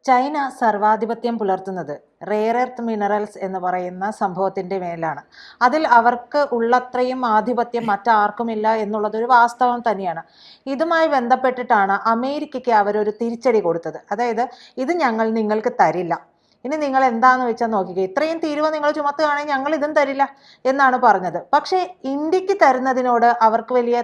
China സർവാധിപത്യം പുലർത്തുന്നത് rare earth minerals എന്ന് പറയുന്ന സംഭവത്തിൻ്റെ മേലാണ്. അതിൽ അവർക്ക് ഉള്ളത്രയും ആധിപത്യം മറ്റാർക്കുമില്ല എന്നുള്ളതൊരു വാസ്തവം തന്നെയാണ്. ഇതുമായി ബന്ധപ്പെട്ടിട്ടാണ് അമേരിക്കയ്ക്ക് അവരൊരു തിരിച്ചടി കൊടുത്തത്. അതായത് ഇത് ഞങ്ങൾ നിങ്ങൾക്ക് തരില്ല, ഇനി നിങ്ങൾ എന്താന്ന് വെച്ചാൽ നോക്കിക്കുക, ഇത്രയും തീരുവ നിങ്ങൾ ചുമത്തുകയാണെങ്കിൽ ഞങ്ങൾ ഇതും തരില്ല എന്നാണ് പറഞ്ഞത്. പക്ഷേ ഇന്ത്യക്ക് തരുന്നതിനോട് അവർക്ക് വലിയ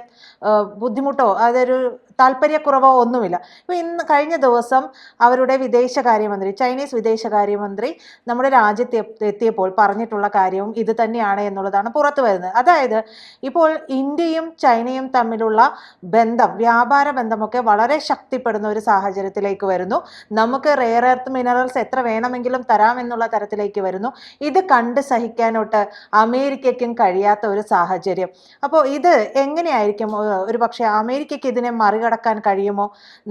ബുദ്ധിമുട്ടോ അതൊരു താല്പര്യക്കുറവോ ഒന്നുമില്ല. ഇപ്പോൾ ഇന്ന് കഴിഞ്ഞ ദിവസം അവരുടെ വിദേശകാര്യമന്ത്രി, ചൈനീസ് വിദേശകാര്യമന്ത്രി നമ്മുടെ രാജ്യത്ത് എത്തിയപ്പോൾ പറഞ്ഞിട്ടുള്ള കാര്യവും ഇത് തന്നെയാണ് എന്നുള്ളതാണ് പുറത്തു വരുന്നത്. അതായത് ഇപ്പോൾ ഇന്ത്യയും ചൈനയും തമ്മിലുള്ള ബന്ധം, വ്യാപാര ബന്ധമൊക്കെ വളരെ ശക്തിപ്പെടുന്ന ഒരു സാഹചര്യത്തിലേക്ക് വരുന്നു. നമുക്ക് റെയർ എർത്ത് മിനറൽസ് എത്ര വേണമെങ്കിലും തരാമെന്നുള്ള തരത്തിലേക്ക് വരുന്നു. ഇത് കണ്ട് സഹിക്കാനോട്ട് അമേരിക്കയ്ക്കും കഴിയാത്ത ഒരു സാഹചര്യം. അപ്പോൾ ഇത് എങ്ങനെയായിരിക്കും? ഒരു പക്ഷേ അമേരിക്കയ്ക്ക് ഇതിനെ മറികടക്കാൻ കഴിയുമോ?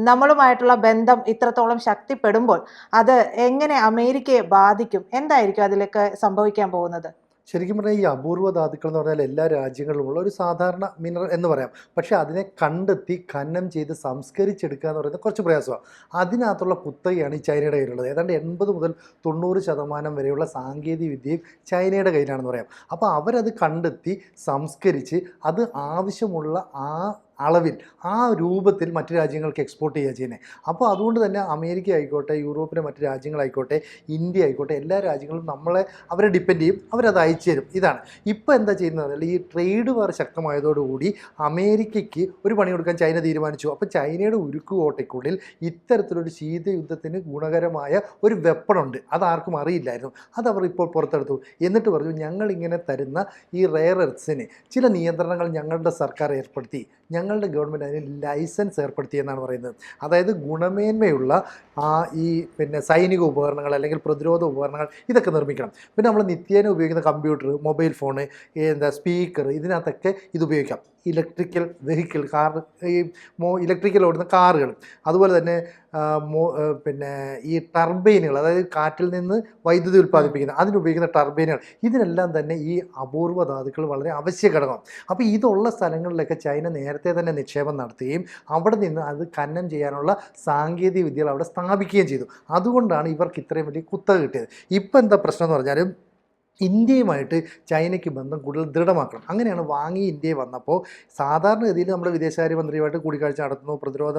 നമ്മളുമായിട്ടുള്ള ബന്ധം ഇത്രത്തോളം ശക്തിപ്പെടുമ്പോൾ അത് എങ്ങനെ അമേരിക്കയെ ബാധിക്കും? എന്തായിരിക്കും അതിലേക്ക് സംഭവിക്കാൻ പോകുന്നത്? ശരിക്കും പറഞ്ഞാൽ ഈ അപൂർവ ധാതുക്കൾ എന്ന് പറഞ്ഞാൽ എല്ലാ രാജ്യങ്ങളിലുമുള്ള ഒരു സാധാരണ മിനറൽ എന്ന് പറയാം. പക്ഷേ അതിനെ കണ്ടെത്തി ഖനനം ചെയ്ത് സംസ്കരിച്ചെടുക്കുക എന്ന് പറയുന്നത് കുറച്ച് പ്രയാസമാണ്. അതിനകത്തുള്ള കുത്തകയാണ് ഈ ചൈനയുടെ കയ്യിലുള്ളത്. ഏതാണ്ട് 80 മുതൽ 90% വരെയുള്ള സാങ്കേതിക വിദ്യയും ചൈനയുടെ കയ്യിലാണെന്ന് പറയാം. അപ്പോൾ അവരത് കണ്ടെത്തി സംസ്കരിച്ച് അത് ആവശ്യമുള്ള അളവിൽ രൂപത്തിൽ മറ്റു രാജ്യങ്ങൾക്ക് എക്സ്പോർട്ട് ചെയ്യുക ചെയ്യുന്നത്. അപ്പോൾ അതുകൊണ്ട് തന്നെ അമേരിക്ക ആയിക്കോട്ടെ, യൂറോപ്പിലെ മറ്റു രാജ്യങ്ങളായിക്കോട്ടെ, ഇന്ത്യ ആയിക്കോട്ടെ, എല്ലാ രാജ്യങ്ങളും അവരെ ഡിപ്പെൻഡ് ചെയ്യും, അവരത് അയച്ചു തരും. ഇതാണ് ഇപ്പോൾ എന്താ ചെയ്യുന്നത്? ഈ ട്രേഡ് വാർ ശക്തമായതോടുകൂടി അമേരിക്കയ്ക്ക് ഒരു പണി കൊടുക്കാൻ ചൈന തീരുമാനിച്ചു. അപ്പോൾ ചൈനയുടെ ഉരുക്കുകോട്ടയ്ക്കുള്ളിൽ ഇത്തരത്തിലൊരു ശീതയുദ്ധത്തിന് ഗുണകരമായ ഒരു വെപ്പണുണ്ട്. അതാർക്കും അറിയില്ലായിരുന്നു. അതവർ ഇപ്പോൾ പുറത്തെടുത്തു. എന്നിട്ട് പറഞ്ഞു, ഞങ്ങളിങ്ങനെ തരുന്ന ഈ റെയർ എർത്ത്സിന് ചില നിയന്ത്രണങ്ങൾ ഞങ്ങളുടെ സർക്കാർ ഏർപ്പെടുത്തി, ഞങ്ങളുടെ ഗവൺമെൻറ് അതിന് ലൈസൻസ് ഏർപ്പെടുത്തിയെന്നാണ് പറയുന്നത്. അതായത് ഗുണമേന്മയുള്ള ഈ സൈനിക ഉപകരണങ്ങൾ അല്ലെങ്കിൽ പ്രതിരോധ ഉപകരണങ്ങൾ ഇതൊക്കെ നിർമ്മിക്കണം. പിന്നെ നമ്മൾ നിത്യേന ഉപയോഗിക്കുന്ന കമ്പ്യൂട്ടർ, മൊബൈൽ ഫോണ്, സ്പീക്കർ, ഇതിനകത്തൊക്കെ ഇത് ഉപയോഗിക്കാം. ഇലക്ട്രിക്കൽ വെഹിക്കിൾ, ഇലക്ട്രിക്കൽ ഓടുന്ന കാറുകൾ, അതുപോലെ തന്നെ ഈ ടർബൈനുകൾ, അതായത് കാറ്റിൽ നിന്ന് വൈദ്യുതി ഉൽപ്പാദിപ്പിക്കുന്ന അതിനുപയോഗിക്കുന്ന ടർബൈനുകൾ, ഇതിനെല്ലാം തന്നെ ഈ അപൂർവ ധാതുക്കൾ വളരെ അവശ്യ ഘടകമാണ്. അപ്പോൾ ഇതുള്ള സ്ഥലങ്ങളിലൊക്കെ ചൈന നേരത്തെ തന്നെ നിക്ഷേപം നടത്തുകയും അവിടെ നിന്ന് അത് ഖനനം ചെയ്യാനുള്ള സാങ്കേതിക വിദ്യകൾ അവിടെ സ്ഥാപിക്കുകയും ചെയ്തു. അതുകൊണ്ടാണ് ഇവർക്ക് ഇത്രയും വലിയ കുത്തക കിട്ടിയത്. ഇപ്പം എന്താ പ്രശ്നം എന്ന് പറഞ്ഞാൽ ഇന്ത്യയുമായിട്ട് ചൈനയ്ക്ക് ബന്ധം കൂടുതൽ ദൃഢമാക്കണം. അങ്ങനെയാണ് വാങ്ങി ഇന്ത്യയിൽ വന്നപ്പോൾ സാധാരണഗതിയിൽ നമ്മുടെ വിദേശകാര്യമന്ത്രിയുമായിട്ട് കൂടിക്കാഴ്ച നടത്തുന്നു, പ്രതിരോധ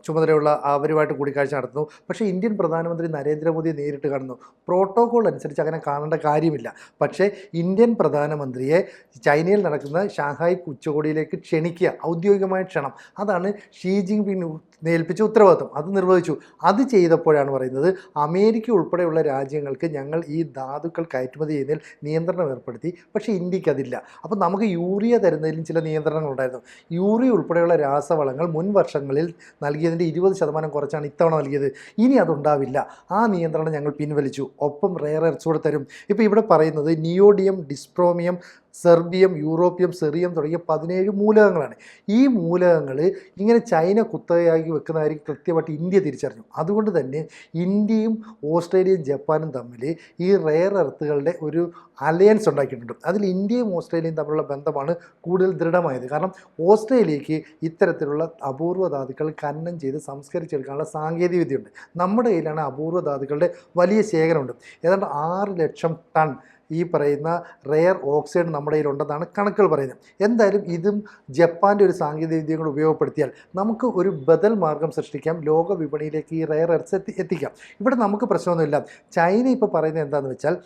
ചുമതലയുള്ള അവരുമായിട്ട് കൂടിക്കാഴ്ച നടത്തുന്നു. പക്ഷേ ഇന്ത്യൻ പ്രധാനമന്ത്രി നരേന്ദ്രമോദിയെ നേരിട്ട് കാണുന്നു. പ്രോട്ടോകോൾ അനുസരിച്ച് അങ്ങനെ കാണേണ്ട കാര്യമില്ല. പക്ഷേ ഇന്ത്യൻ പ്രധാനമന്ത്രിയെ ചൈനയിൽ നടക്കുന്ന ഷാങ്ഹായ് ഉച്ചകോടിയിലേക്ക് ക്ഷണിക്കുക, ഔദ്യോഗികമായ ക്ഷണം, അതാണ് ഷീ ജിൻപിങ് ഏൽപ്പിച്ച ഉത്തരവാദിത്വം. അത് നിർവഹിച്ചു. അത് ചെയ്തപ്പോഴാണ് പറയുന്നത്, അമേരിക്ക ഉൾപ്പെടെയുള്ള രാജ്യങ്ങൾക്ക് ഞങ്ങൾ ഈ ധാതുക്കൾ കയറ്റുമതി ചെയ്യുന്നതിൽ നിയന്ത്രണം ഏർപ്പെടുത്തി, പക്ഷേ ഇന്ത്യക്ക് അതില്ല. അപ്പോൾ നമുക്ക് യൂറിയ തരുന്നതിലും ചില നിയന്ത്രണങ്ങളുണ്ടായിരുന്നു. യൂറിയ ഉൾപ്പെടെയുള്ള രാസവളങ്ങൾ മുൻ വർഷങ്ങളിൽ നൽകിയതിൻ്റെ 20% കുറച്ചാണ് ഇത്തവണ നൽകിയത്. ഇനി അതുണ്ടാവില്ല. ആ നിയന്ത്രണം ഞങ്ങൾ പിൻവലിച്ചു. ഒപ്പം റെയർ എർത്ത്സ് കൂടെ തരും. ഇപ്പോൾ ഇവിടെ പറയുന്നത് നിയോഡിയം, ഡിസ്പ്രോമിയം, സെർബിയം, യൂറോപ്യം, സെറിയം തുടങ്ങിയ 17 മൂലകങ്ങളാണ്. ഈ മൂലകങ്ങൾ ഇങ്ങനെ ചൈന കുത്തകയാക്കി വെക്കുന്നതായിരിക്കും കൃത്യമായിട്ട് ഇന്ത്യ തിരിച്ചറിഞ്ഞു. അതുകൊണ്ട് തന്നെ ഇന്ത്യയും ഓസ്ട്രേലിയയും ജപ്പാനും തമ്മിൽ ഈ റെയർ എർത്തുകളുടെ ഒരു അലയൻസ് ഉണ്ടാക്കിയിട്ടുണ്ട്. അതിൽ ഇന്ത്യയും ഓസ്ട്രേലിയയും തമ്മിലുള്ള ബന്ധമാണ് കൂടുതൽ ദൃഢമായത്. കാരണം ഓസ്ട്രേലിയക്ക് ഇത്തരത്തിലുള്ള അപൂർവ ധാതുക്കൾ ഖനനം ചെയ്ത് സംസ്കരിച്ചെടുക്കാനുള്ള സാങ്കേതിക വിദ്യയുണ്ട്. നമ്മുടെ കയ്യിലാണ് അപൂർവ ധാതുക്കളുടെ വലിയ ശേഖരമുണ്ട്. ഏതാണ്ട് 6 ലക്ഷം ടൺ ഈ പറയുന്ന റെയർ ഓക്സൈഡ് നമ്മുടെ കയ്യിലുണ്ടെന്നാണ് കണക്കുകൾ പറയുന്നത്. എന്തായാലും ഇതും ജപ്പാൻ്റെ ഒരു സാങ്കേതിക വിദ്യ കൂടെ ഉപയോഗപ്പെടുത്തിയാൽ നമുക്ക് ഒരു ബദൽ മാർഗം സൃഷ്ടിക്കാം. ലോക വിപണിയിലേക്ക് ഈ റെയർ എർത്ത്സ് എത്തിക്കാം. ഇവിടെ നമുക്ക് പ്രശ്നമൊന്നുമില്ല. ചൈന ഇപ്പോൾ പറയുന്നത് എന്താണെന്ന് വെച്ചാൽ,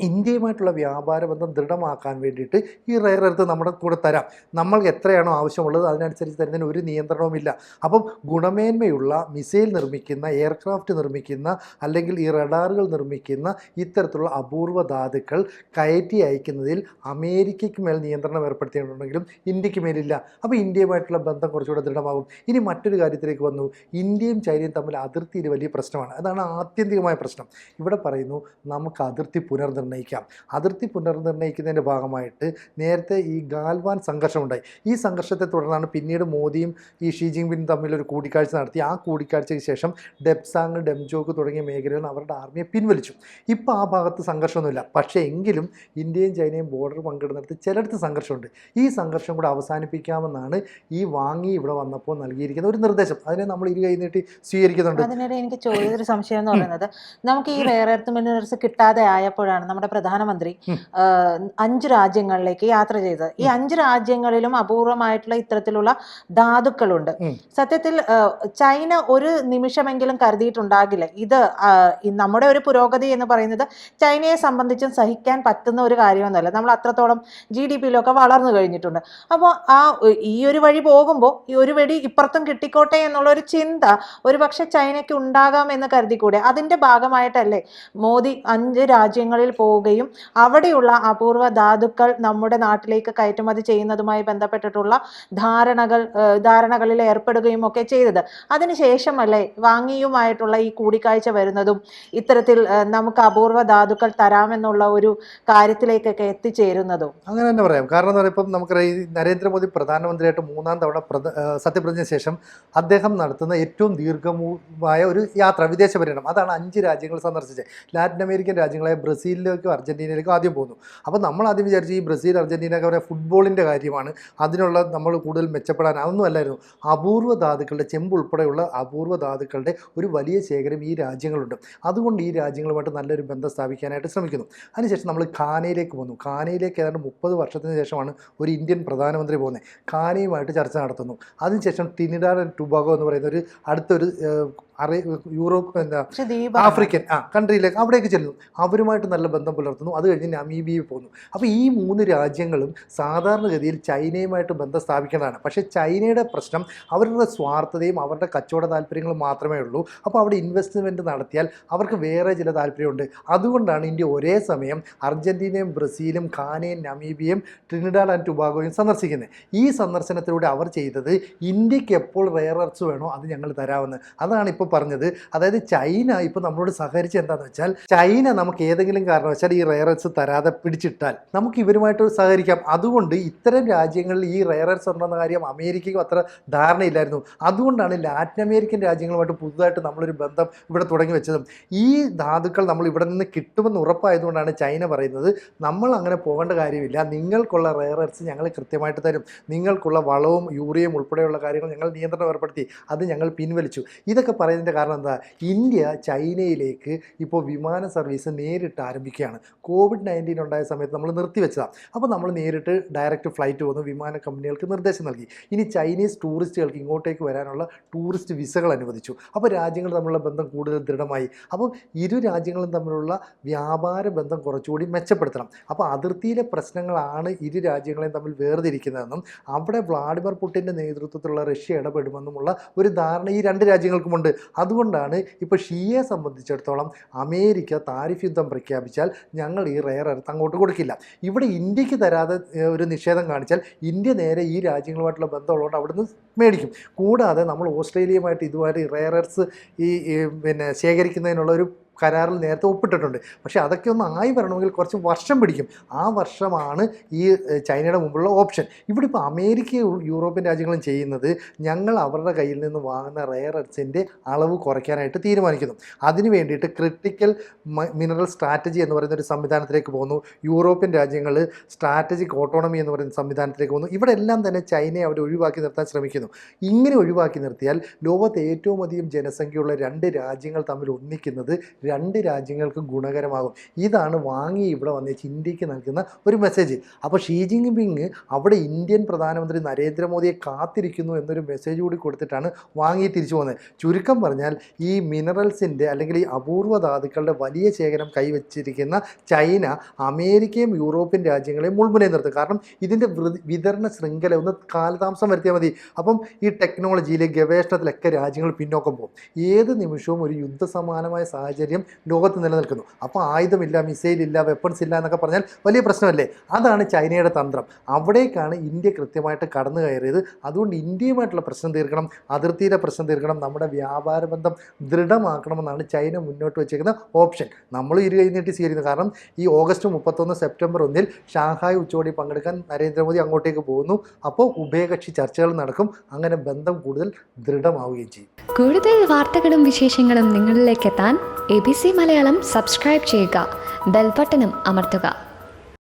ഇന്ത്യയുമായിട്ടുള്ള വ്യാപാര ബന്ധം ദൃഢമാക്കാൻ വേണ്ടിയിട്ട് ഈ റെയർ എർത്ത് നമ്മുടെ കൂടെ തരാം, നമ്മൾക്ക് എത്രയാണോ ആവശ്യമുള്ളത് അതിനനുസരിച്ച് തരുന്നതിന് ഒരു നിയന്ത്രണവുമില്ല. അപ്പം ഗുണമേന്മയുള്ള മിസൈൽ നിർമ്മിക്കുന്ന, എയർക്രാഫ്റ്റ് നിർമ്മിക്കുന്ന, അല്ലെങ്കിൽ ഈ റഡാറുകൾ നിർമ്മിക്കുന്ന ഇത്തരത്തിലുള്ള അപൂർവ ധാതുക്കൾ കയറ്റി അയക്കുന്നതിൽ അമേരിക്കയ്ക്ക് മേൽ നിയന്ത്രണം ഏർപ്പെടുത്തിയിട്ടുണ്ടെങ്കിലും ഇന്ത്യക്ക് മേലില്ല. അപ്പോൾ ഇന്ത്യയുമായിട്ടുള്ള ബന്ധം കുറച്ചുകൂടെ ദൃഢമാകും. ഇനി മറ്റൊരു കാര്യത്തിലേക്ക് വന്നു. ഇന്ത്യയും ചൈനയും തമ്മിൽ അതിർത്തിയിൽ വലിയ പ്രശ്നമാണ്. അതാണ് ആത്യന്തികമായ പ്രശ്നം. ഇവിടെ പറയുന്നു, നമുക്ക് അതിർത്തി പുനർനിർണ്ണയിക്കാം. പുനർനിർണ്ണയിക്കാം. അതിർത്തി പുനർനിർണ്ണയിക്കുന്നതിൻ്റെ ഭാഗമായിട്ട് നേരത്തെ ഈ ഗാൽവാൻ സംഘർഷമുണ്ടായി. ഈ സംഘർഷത്തെ തുടർന്നാണ് പിന്നീട് മോദിയും ഈ ഷീ ജിൻപിങ് തമ്മിലൊരു കൂടിക്കാഴ്ച നടത്തി. ആ കൂടിക്കാഴ്ചയ്ക്ക് ശേഷം ഡെപ്സാങ്, ഡെംജോക്ക് തുടങ്ങിയ മേഖലകളിൽ അവരുടെ ആർമിയെ പിൻവലിച്ചു. ഇപ്പോൾ ആ ഭാഗത്ത് സംഘർഷമൊന്നുമില്ല. പക്ഷേ എങ്കിലും ഇന്ത്യയും ചൈനയും ബോർഡർ പങ്കിടുന്നിടത്ത് ചിലയിടത്ത് സംഘർഷമുണ്ട്. ഈ സംഘർഷം കൂടെ അവസാനിപ്പിക്കാമെന്നാണ് ഈ വാങ്ങി ഇവിടെ വന്നപ്പോൾ നൽകിയിരിക്കുന്ന ഒരു നിർദ്ദേശം. അതിനെ നമ്മൾ ഇരു കൈ നീട്ടി സ്വീകരിക്കുന്നുണ്ട്. അതിനിടെ എനിക്ക് ചോദിച്ചൊരു സംശയം എന്ന് പറയുന്നത്, നമുക്ക് ഈ റെയർ എർത്ത് മിനറൽസ് കിട്ടാതെ ആയപ്പോഴാണ് നമ്മുടെ പ്രധാനമന്ത്രി 5 രാജ്യങ്ങളിലേക്ക് യാത്ര ചെയ്തത്. ഈ 5 രാജ്യങ്ങളിലും അപൂർവമായിട്ടുള്ള ഇത്തരത്തിലുള്ള ധാതുക്കളുണ്ട്. സത്യത്തിൽ ചൈന ഒരു നിമിഷമെങ്കിലും കരുതിയിട്ടുണ്ടാകില്ല ഇത് നമ്മുടെ ഒരു പുരോഗതി എന്ന് പറയുന്നത് ചൈനയെ സംബന്ധിച്ചും സഹിക്കാൻ പറ്റുന്ന ഒരു കാര്യമൊന്നുമല്ല. നമ്മൾ അത്രത്തോളം GDP-യിലൊക്കെ വളർന്നു കഴിഞ്ഞിട്ടുണ്ട്. അപ്പോൾ ഈ ഒരു വഴി പോകുമ്പോൾ ഈ ഒരു വെടി ഇപ്പുറത്തും കിട്ടിക്കോട്ടെ എന്നുള്ള ഒരു ചിന്ത ഒരു പക്ഷെ ചൈനയ്ക്ക് ഉണ്ടാകാം എന്ന് കരുതിക്കൂടെ? അതിൻ്റെ ഭാഗമായിട്ടല്ലേ മോദി 5 രാജ്യങ്ങളിൽ പോവുകയും അവിടെയുള്ള അപൂർവ ധാതുക്കൾ നമ്മുടെ നാട്ടിലേക്ക് കയറ്റുമതി ചെയ്യുന്നതുമായി ബന്ധപ്പെട്ടിട്ടുള്ള ധാരണകളിൽ ഏർപ്പെടുകയും ഒക്കെ ചെയ്തത്? അതിനുശേഷമല്ലേ വാങ്ങിയുമായിട്ടുള്ള ഈ കൂടിക്കാഴ്ച വരുന്നതും ഇത്തരത്തിൽ നമുക്ക് അപൂർവ ധാതുക്കൾ തരാമെന്നുള്ള ഒരു കാര്യത്തിലേക്കൊക്കെ എത്തിച്ചേരുന്നതും? അങ്ങനെ തന്നെ പറയാം. കാരണം എന്ന് പറയുമ്പോൾ നമുക്കറിയാം, ഈ നരേന്ദ്രമോദി പ്രധാനമന്ത്രിയായിട്ട് 3ാം തവണ സത്യപ്രതിജ്ഞ ശേഷം അദ്ദേഹം നടത്തുന്ന ഏറ്റവും ദീർഘമായ ഒരു യാത്ര, വിദേശ പര്യടനം, അതാണ് 5 രാജ്യങ്ങൾ സന്ദർശിച്ചത്. ലാറ്റിൻ അമേരിക്കൻ രാജ്യങ്ങളായ ബ്രസീലിലേക്കും അർജന്റീനയിലേക്കും ആദ്യം പോകുന്നു. അപ്പോൾ നമ്മൾ ആദ്യം വിചാരിച്ചു ഈ ബ്രസീൽ, അർജന്റീന ഒക്കെ പറയുക ഫുട്ബോളിൻ്റെ കാര്യമാണ്, അതിനുള്ള നമ്മൾ കൂടുതൽ മെച്ചപ്പെടാൻ, അതൊന്നും അല്ലായിരുന്നു. അപൂർവ ധാതുക്കളുടെ, ചെമ്പ് ഉൾപ്പെടെയുള്ള അപൂർവ ധാതുക്കളുടെ ഒരു വലിയ ശേഖരം ഈ രാജ്യങ്ങളുണ്ട്. അതുകൊണ്ട് ഈ രാജ്യങ്ങളുമായിട്ട് നല്ലൊരു ബന്ധം സ്ഥാപിക്കാനായിട്ട് ശ്രമിക്കുന്നു. അതിനുശേഷം നമ്മൾ ഖാനയിലേക്ക് പോകുന്നു. ഖാനയിലേക്ക് ഏതാണ്ട് 30 വർഷത്തിന് ശേഷമാണ് ഒരു ഇന്ത്യൻ പ്രധാനമന്ത്രി പോകുന്നത്. ഖാനയുമായിട്ട് ചർച്ച നടത്തുന്നു. അതിനുശേഷം ട്രിനിഡാഡ് ആൻഡ് ടുബാഗോ എന്ന് പറയുന്ന ഒരു അടുത്തൊരു യൂറോപ്പ് ആഫ്രിക്കൻ കൺട്രിയിലേക്ക് അവിടേക്ക് ചെല്ലുന്നു. അവരുമായിട്ട് നല്ല ബന്ധം പുലർത്തുന്നു. അത് കഴിഞ്ഞ് നമീബിയയിൽ പോകുന്നു. അപ്പോൾ ഈ 3 രാജ്യങ്ങളും സാധാരണഗതിയിൽ ചൈനയുമായിട്ട് ബന്ധം സ്ഥാപിക്കേണ്ടതാണ്. പക്ഷേ ചൈനയുടെ പ്രശ്നം അവരുടെ സ്വാർത്ഥതയും അവരുടെ കച്ചവട താല്പര്യങ്ങളും മാത്രമേ ഉള്ളൂ. അപ്പോൾ അവിടെ ഇൻവെസ്റ്റ്മെൻറ്റ് നടത്തിയാൽ അവർക്ക് വേറെ ചില താല്പര്യമുണ്ട്. അതുകൊണ്ടാണ് ഇന്ത്യ ഒരേ സമയം അർജന്റീനയും ബ്രസീലും ഖാനയും നമീബിയയും ട്രിനിഡാഡ് ആൻഡ് ടുബാഗോയും സന്ദർശിക്കുന്നത്. ഈ സന്ദർശനത്തിലൂടെ അവർ ചെയ്തത് ഇന്ത്യക്ക് എപ്പോൾ റെയർ എർത്ത്സ് വേണോ അത് ഞങ്ങൾ തരാമെന്ന്. അതാണ് ഇപ്പോൾ പറഞ്ഞത്. അതായത് ചൈന ഇപ്പോൾ നമ്മളോട് സഹകരിച്ച് എന്താണെന്ന് വെച്ചാൽ, ചൈന നമുക്ക് ഏതെങ്കിലും കാരണവശാൽ ഈ റെയർ എർത്ത്സ് തരാതെ പിടിച്ചിട്ടാൽ നമുക്ക് ഇവരുമായിട്ട് സഹകരിക്കാം. അതുകൊണ്ട് ഇത്തരം രാജ്യങ്ങളിൽ ഈ റെയർ എർത്ത്സ് ഉണ്ടെന്ന കാര്യം അമേരിക്കയ്ക്കും അത്ര ധാരണയില്ലായിരുന്നു. അതുകൊണ്ടാണ് ലാറ്റിൻ അമേരിക്കൻ രാജ്യങ്ങളുമായിട്ട് പുതുതായിട്ട് നമ്മളൊരു ബന്ധം ഇവിടെ തുടങ്ങി വെച്ചതും. ഈ ധാതുക്കൾ നമ്മൾ ഇവിടെ നിന്ന് കിട്ടുമെന്ന് ഉറപ്പായതുകൊണ്ടാണ് ചൈന പറയുന്നത് നമ്മൾ അങ്ങനെ പോകേണ്ട കാര്യമില്ല, നിങ്ങൾക്കുള്ള റെയർ എർത്ത്സ് ഞങ്ങൾ കൃത്യമായിട്ട് തരും, നിങ്ങൾക്കുള്ള വളവും യൂറിയയും ഉൾപ്പെടെയുള്ള കാര്യങ്ങൾ ഞങ്ങൾ നിയന്ത്രണം ഏർപ്പെടുത്തി, അത് ഞങ്ങൾ പിൻവലിച്ചു. ഇതൊക്കെ പറയുന്നതിൻ്റെ കാരണം എന്താ? ഇന്ത്യ ചൈനയിലേക്ക് ഇപ്പോൾ വിമാന സർവീസ് നേരിട്ട് ആരംഭിക്കുകയാണ്. COVID-19 ഉണ്ടായ സമയത്ത് നമ്മൾ നിർത്തിവെച്ചതാണ്. അപ്പോൾ നമ്മൾ നേരിട്ട് ഡയറക്റ്റ് ഫ്ലൈറ്റ് പോകുന്നു. വിമാന കമ്പനികൾക്ക് നിർദ്ദേശം നൽകി. ഇനി ചൈനീസ് ടൂറിസ്റ്റുകൾക്ക് ഇങ്ങോട്ടേക്ക് വരാനുള്ള ടൂറിസ്റ്റ് വിസകൾ അനുവദിച്ചു. അപ്പോൾ രാജ്യങ്ങൾ തമ്മിലുള്ള ബന്ധം കൂടുതൽ ദൃഢമായി. അപ്പോൾ ഇരു രാജ്യങ്ങളും തമ്മിലുള്ള വ്യാപാര ബന്ധം കുറച്ചുകൂടി മെച്ചപ്പെടുത്തണം. അപ്പോൾ അതിർത്തിയിലെ പ്രശ്നങ്ങളാണ് ഇരു രാജ്യങ്ങളെയും തമ്മിൽ വേർതിരിക്കുന്നതെന്നും അവിടെ വ്ളാഡിമിർ പുടിൻ്റെ നേതൃത്വത്തിലുള്ള റഷ്യ ഇടപെടുമെന്നുമുള്ള ഒരു ധാരണ ഈ 2 രാജ്യങ്ങൾക്കുമുണ്ട്. അതുകൊണ്ടാണ് ഇപ്പോൾ ഷിയെ സംബന്ധിച്ചിടത്തോളം അമേരിക്ക താരിഫ് യുദ്ധം പ്രഖ്യാപിച്ചാൽ ഞങ്ങൾ ഈ റെയർ എർത്ത് അങ്ങോട്ട് കൊടുക്കില്ല. ഇവിടെ ഇന്ത്യക്ക് തരാതെ ഒരു നിഷേധം കാണിച്ചാൽ ഇന്ത്യ നേരെ ഈ രാജ്യങ്ങളുമായിട്ടുള്ള ബന്ധമുള്ളതുകൊണ്ട് അവിടുന്ന് മേടിക്കും. കൂടാതെ നമ്മൾ ഓസ്ട്രേലിയയുമായിട്ട് ഇതുവരെ റെയർ എർത്ത്സ് ശേഖരിക്കുന്നതിനുള്ള ഒരു കരാറിൽ നേരത്തെ ഒപ്പിട്ടിട്ടുണ്ട്. പക്ഷേ അതൊക്കെ ഒന്ന് ആയി വരണമെങ്കിൽ കുറച്ച് വർഷം പിടിക്കും. ആ വർഷമാണ് ഈ ചൈനയുടെ മുമ്പുള്ള ഓപ്ഷൻ. ഇവിടെ ഇപ്പോൾ അമേരിക്കയും യൂറോപ്യൻ രാജ്യങ്ങളും ചെയ്യുന്നത്, ഞങ്ങൾ അവരുടെ കയ്യിൽ നിന്ന് വാങ്ങുന്ന റെയർ എർത്ത്സിൻ്റെ അളവ് കുറയ്ക്കാനായിട്ട് തീരുമാനിക്കുന്നു. അതിന് വേണ്ടിയിട്ട് ക്രിട്ടിക്കൽ മിനറൽ സ്ട്രാറ്റജി എന്ന് പറയുന്ന ഒരു സംവിധാനത്തിലേക്ക് പോകുന്നു. യൂറോപ്യൻ രാജ്യങ്ങൾ സ്ട്രാറ്റജിക് ഓട്ടോണമി എന്ന് പറയുന്ന സംവിധാനത്തിലേക്ക് പോകുന്നു. ഇവിടെ എല്ലാം തന്നെ ചൈനയെ അവർ ഒഴിവാക്കി നിർത്താൻ ശ്രമിക്കുന്നു. ഇങ്ങനെ ഒഴിവാക്കി നിർത്തിയാൽ ലോകത്ത് ഏറ്റവും അധികം ജനസംഖ്യയുള്ള 2 രാജ്യങ്ങൾ തമ്മിൽ ഒന്നിക്കുന്നത് 2 രാജ്യങ്ങൾക്ക് ഗുണകരമാകും. ഇതാണ് വാങ്ങി ഇവിടെ വന്നേച്ച് ഇന്ത്യക്ക് നൽകുന്ന ഒരു മെസ്സേജ്. അപ്പോൾ ഷീ ജിൻപിങ് അവിടെ ഇന്ത്യൻ പ്രധാനമന്ത്രി നരേന്ദ്രമോദിയെ കാത്തിരിക്കുന്നു എന്നൊരു മെസ്സേജ് കൂടി കൊടുത്തിട്ടാണ് വാങ്ങി തിരിച്ചു പോകുന്നത്. ചുരുക്കം പറഞ്ഞാൽ ഈ മിനറൽസിൻ്റെ അല്ലെങ്കിൽ ഈ അപൂർവ ധാതുക്കളുടെ വലിയ ശേഖരം കൈവച്ചിരിക്കുന്ന ചൈന അമേരിക്കയും യൂറോപ്യൻ രാജ്യങ്ങളെയും മുൾമുനയിൽ നിർത്തും. കാരണം ഇതിൻ്റെ വിതരണ ശൃംഖല ഒന്ന് കാലതാമസം വരുത്തിയാൽ മതി. അപ്പം ഈ ടെക്നോളജിയിൽ, ഗവേഷണത്തിലൊക്കെ രാജ്യങ്ങൾ പിന്നോക്കം പോകും. ഏത് നിമിഷവും ഒരു യുദ്ധസമാനമായ സാഹചര്യം സാഹചര്യം ലോകത്ത് നിലനിൽക്കുന്നു. അപ്പോൾ ആയുധമില്ല, മിസൈലില്ല, വെപ്പൺസ് ഇല്ല എന്നൊക്കെ പറഞ്ഞാൽ വലിയ പ്രശ്നമല്ലേ? അതാണ് ചൈനയുടെ തന്ത്രം. അവിടേക്കാണ് ഇന്ത്യ കൃത്യമായിട്ട് കടന്നു കയറിയത്. അതുകൊണ്ട് ഇന്ത്യയുമായിട്ടുള്ള പ്രശ്നം തീർക്കണം, അതിർത്തിയിലെ പ്രശ്നം തീർക്കണം, നമ്മുടെ വ്യാപാര ബന്ധം ദൃഢമാക്കണമെന്നാണ് ചൈന മുന്നോട്ട് വെച്ചേക്കുന്ന ഓപ്ഷൻ. നമ്മൾ ഇരു കൈ നീട്ടി സ്വീകരിക്കുന്നു. കാരണം ഈ ഓഗസ്റ്റ് 31 സെപ്റ്റംബർ 1 ഷാങ്ഹായ് ഉച്ചകോടി പങ്കെടുക്കാൻ നരേന്ദ്രമോദി അങ്ങോട്ടേക്ക് പോകുന്നു. അപ്പോൾ ഉഭയകക്ഷി ചർച്ചകൾ നടക്കും. അങ്ങനെ ബന്ധം കൂടുതൽ ദൃഢമാവുകയും ചെയ്യും. കൂടുതൽ വാർത്തകളും വിശേഷങ്ങളും നിങ്ങളിലേക്ക് എത്താൻ ABC മലയാളം സബ്സ്ക്രൈബ് ചെയ്യുക, ബെൽ ബട്ടണും അമർത്തുക.